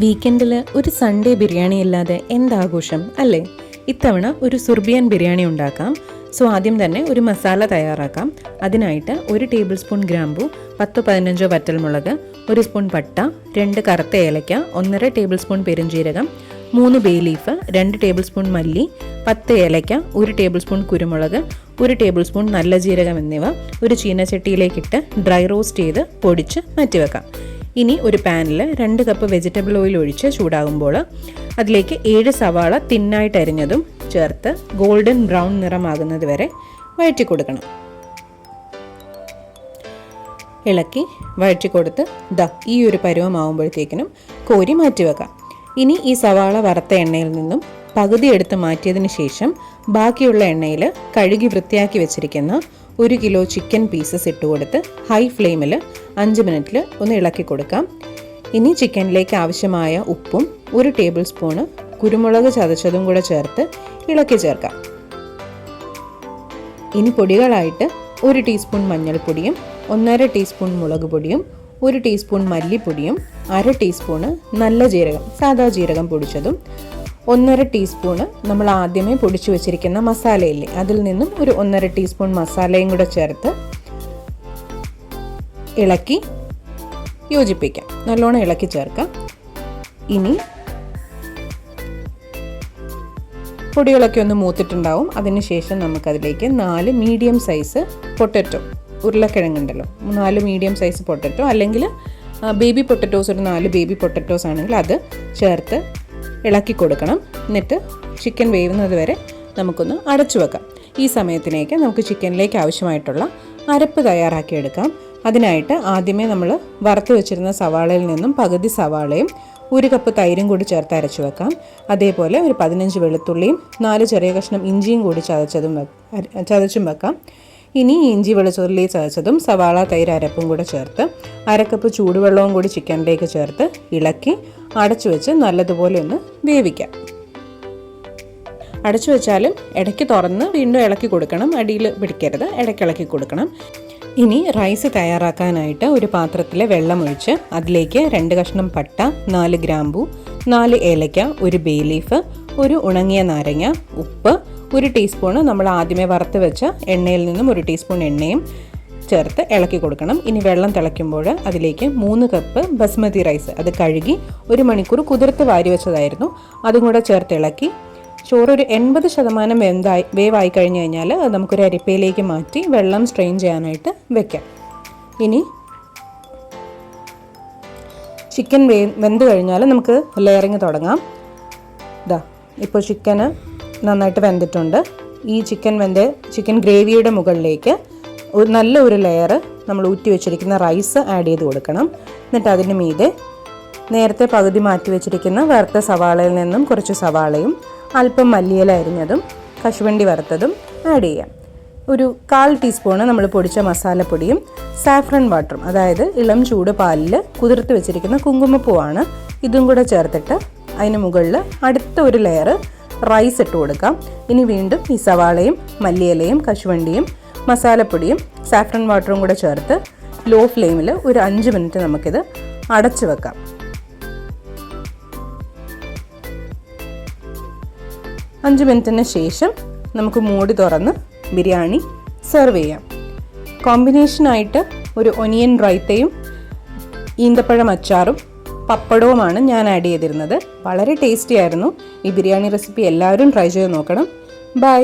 വീക്കെൻഡിൽ ഒരു സൺഡേ ബിരിയാണി ഇല്ലാതെ എന്താഘോഷം അല്ലേ? ഇത്തവണ ഒരു സുർബിയൻ ബിരിയാണി ഉണ്ടാക്കാം. ആദ്യം തന്നെ ഒരു മസാല തയ്യാറാക്കാം. അതിനായിട്ട് 1 ടേബിൾ സ്പൂൺ ഗ്രാമ്പു, 10-15 വറ്റൽമുളക്, 1 സ്പൂൺ പട്ട, 2 കറുത്ത ഏലക്ക, 1.5 ടേബിൾ സ്പൂൺ പെരുംജീരകം, 3 ബേ ലീഫ്, 2 ടേബിൾ സ്പൂൺ മല്ലി, 10 ഏലക്ക, 1 ടേബിൾ സ്പൂൺ കുരുമുളക്, 1 ടേബിൾ സ്പൂൺ നല്ല ജീരകം എന്നിവ ഒരു ചീനച്ചട്ടിയിലേക്കിട്ട് ഡ്രൈ റോസ്റ്റ് ചെയ്ത് പൊടിച്ച് മാറ്റിവെക്കാം. ഇനി ഒരു പാനിൽ 2 കപ്പ് വെജിറ്റബിൾ ഓയിൽ ഒഴിച്ച് ചൂടാകുമ്പോൾ അതിലേക്ക് 7 സവാള തിന്നായിട്ട് അരിഞ്ഞതും ചേർത്ത് ഗോൾഡൻ ബ്രൗൺ നിറമാകുന്നത് വരെ വഴറ്റി കൊടുക്കണം. ഇളക്കി വഴറ്റി കൊടുത്ത് ഈ ഒരു പരുവമാകുമ്പോഴത്തേക്കിനും കോരി മാറ്റിവെക്കാം. ഇനി ഈ സവാള വറുത്ത എണ്ണയിൽ നിന്നും പകുതി എടുത്ത് മാറ്റിയതിന് ശേഷം ബാക്കിയുള്ള എണ്ണയിൽ കഴുകി വൃത്തിയാക്കി വെച്ചിരിക്കുന്ന 1 കിലോ ചിക്കൻ പീസസ് ഇട്ടുകൊടുത്ത് ഹൈ ഫ്ലെയിമിൽ 5 മിനിറ്റിൽ ഒന്ന് ഇളക്കി കൊടുക്കാം. ഇനി ചിക്കനിലേക്ക് ആവശ്യമായ ഉപ്പും 1 ടേബിൾ സ്പൂണ് കുരുമുളക് ചതച്ചതും കൂടെ ചേർത്ത് ഇളക്കി ചേർക്കാം. ഇനി പൊടികളായിട്ട് 1 ടീസ്പൂൺ മഞ്ഞൾപ്പൊടിയും, 1.5 ടീസ്പൂൺ മുളക് പൊടിയും, 1 ടീസ്പൂൺ മല്ലിപ്പൊടിയും, 1/2 ടീസ്പൂണ് നല്ല ജീരകം സാദാ ജീരകം പൊടിച്ചതും, 1.5 ടീസ്പൂണ് നമ്മൾ ആദ്യമേ പൊടിച്ചു വെച്ചിരിക്കുന്ന മസാലയില്ലേ അതിൽ നിന്നും ഒരു 1.5 ടീസ്പൂൺ മസാലയും കൂടെ ചേർത്ത് ഇളക്കി യോജിപ്പിക്കാം. നല്ലോണം ഇളക്കി ചേർക്കാം. ഇനി പൊടികളൊക്കെ ഒന്ന് മൂത്തിട്ടുണ്ടാവും. അതിനുശേഷം നമുക്കതിലേക്ക് 4 മീഡിയം സൈസ് പൊട്ടറ്റോ, ഉരുളക്കിഴങ്ങുണ്ടല്ലോ, 4 മീഡിയം സൈസ് പൊട്ടറ്റോ അല്ലെങ്കിൽ ബേബി പൊട്ടറ്റോസ്, ഒരു 4 ബേബി പൊട്ടറ്റോസ് ആണെങ്കിൽ അത് ചേർത്ത് ഇളക്കി കൊടുക്കണം. എന്നിട്ട് ചിക്കൻ വേവുന്നത് വരെ നമുക്കൊന്ന് അടച്ചു വെക്കാം. ഈ സമയത്തിലേക്ക് നമുക്ക് ചിക്കനിലേക്ക് ആവശ്യമായിട്ടുള്ള അരപ്പ് തയ്യാറാക്കിയെടുക്കാം. അതിനായിട്ട് ആദ്യമേ നമ്മൾ വറുത്ത് വെച്ചിരുന്ന സവാളയിൽ നിന്നും പകുതി സവാളയും 1 കപ്പ് തൈരും കൂടി ചേർത്ത് അരച്ചു വെക്കാം. അതേപോലെ ഒരു 15 വെളുത്തുള്ളിയും 4 ചെറിയ കഷ്ണം ഇഞ്ചിയും കൂടി ചതച്ചും വെക്കാം. ഇനി ഇഞ്ചി വെളുത്തുള്ളി ചതച്ചതും സവാള തൈര് അരപ്പും കൂടെ ചേർത്ത് 1/2 കപ്പ് ചൂടുവെള്ളവും കൂടി ചിക്കനിലേക്ക് ചേർത്ത് ഇളക്കി അടച്ചു വെച്ച് നല്ലതുപോലെ ഒന്ന് വേവിക്കാം. അടച്ചു വെച്ചാലും ഇടയ്ക്ക് തുറന്ന് വീണ്ടും ഇളക്കി കൊടുക്കണം. അടിയിൽ പിടിക്കരുത്, ഇടയ്ക്ക് ഇളക്കി കൊടുക്കണം. ഇനി റൈസ് തയ്യാറാക്കാനായിട്ട് ഒരു പാത്രത്തിൽ വെള്ളമൊഴിച്ച് അതിലേക്ക് 2 കഷ്ണം പട്ട, 4 ഗ്രാമ്പു, 4 ഏലക്ക, 1 ബേ ലീഫ്, 1 ഉണങ്ങിയ നാരങ്ങ, ഉപ്പ്, 1 ടീസ്പൂണ് നമ്മൾ ആദ്യമേ വറുത്ത് വെച്ച എണ്ണയിൽ നിന്നും 1 ടീസ്പൂൺ എണ്ണയും ചേർത്ത് ഇളക്കി കൊടുക്കണം. ഇനി വെള്ളം തിളയ്ക്കുമ്പോൾ അതിലേക്ക് 3 കപ്പ് ബസ്മതി റൈസ്, അത് കഴുകി 1 മണിക്കൂർ കുതിർത്ത് വാരി വെച്ചതായിരുന്നു, അതും കൂടെ ചേർത്ത് ഇളക്കി ചോറ് ഒരു 80% വേവായി കഴിഞ്ഞ് കഴിഞ്ഞാൽ അത് നമുക്കൊരു അരിപ്പയിലേക്ക് മാറ്റി വെള്ളം സ്ട്രെയിൻ ചെയ്യാനായിട്ട് വെക്കാം. ഇനി ചിക്കൻ വെന്ത് കഴിഞ്ഞാൽ നമുക്ക് ലെയറിങ് തുടങ്ങാം. ഇപ്പോൾ ചിക്കന് നന്നായിട്ട് വെന്തിട്ടുണ്ട്. ഈ ചിക്കൻ ഗ്രേവിയുടെ മുകളിലേക്ക് നല്ലൊരു ലെയർ നമ്മൾ ഊറ്റി വെച്ചിരിക്കുന്ന റൈസ് ആഡ് ചെയ്ത് കൊടുക്കണം. എന്നിട്ട് അതിന് മീതെ നേരത്തെ പകുതി മാറ്റി വെച്ചിരിക്കുന്ന വറുത്ത സവാളയിൽ നിന്നും കുറച്ച് സവാളയും അല്പം മല്ലിയില അരിഞ്ഞതും കശുവണ്ടി വറുത്തതും ആഡ് ചെയ്യാം. ഒരു 1/4 ടീസ്പൂണ് നമ്മൾ പൊടിച്ച മസാലപ്പൊടിയും സാഫ്രൺ വാട്ടറും, അതായത് ഇളം ചൂട് പാലിൽ കുതിർത്ത് വെച്ചിരിക്കുന്ന കുങ്കുമപ്പൂവാണ്, ഇതും കൂടെ ചേർത്തിട്ട് അതിന് മുകളിൽ അടുത്ത ഒരു ലെയർ റൈസ് ഇട്ട് കൊടുക്കാം. ഇനി വീണ്ടും ഈ സവാളയും മല്ലിയിലയും കശുവണ്ടിയും മസാലപ്പൊടിയും സാഫ്രൺ വാട്ടറും കൂടെ ചേർത്ത് ലോ ഫ്ലെയിമിൽ ഒരു 5 മിനിറ്റ് നമുക്കിത് അടച്ചു വെക്കാം. 5 മിനിറ്റിന് ശേഷം നമുക്ക് മൂടി തുറന്ന് ബിരിയാണി സെർവ് ചെയ്യാം. കോമ്പിനേഷനായിട്ട് ഒരു ഒനിയൻ റൈത്തയും ഈന്തപ്പഴം അച്ചാറും പപ്പടവുമാണ് ഞാൻ ആഡ് ചെയ്തിരുന്നത്. വളരെ ടേസ്റ്റി ആയിരുന്നു. ഈ ബിരിയാണി റെസിപ്പി എല്ലാവരും ട്രൈ ചെയ്ത് നോക്കണം. ബൈ.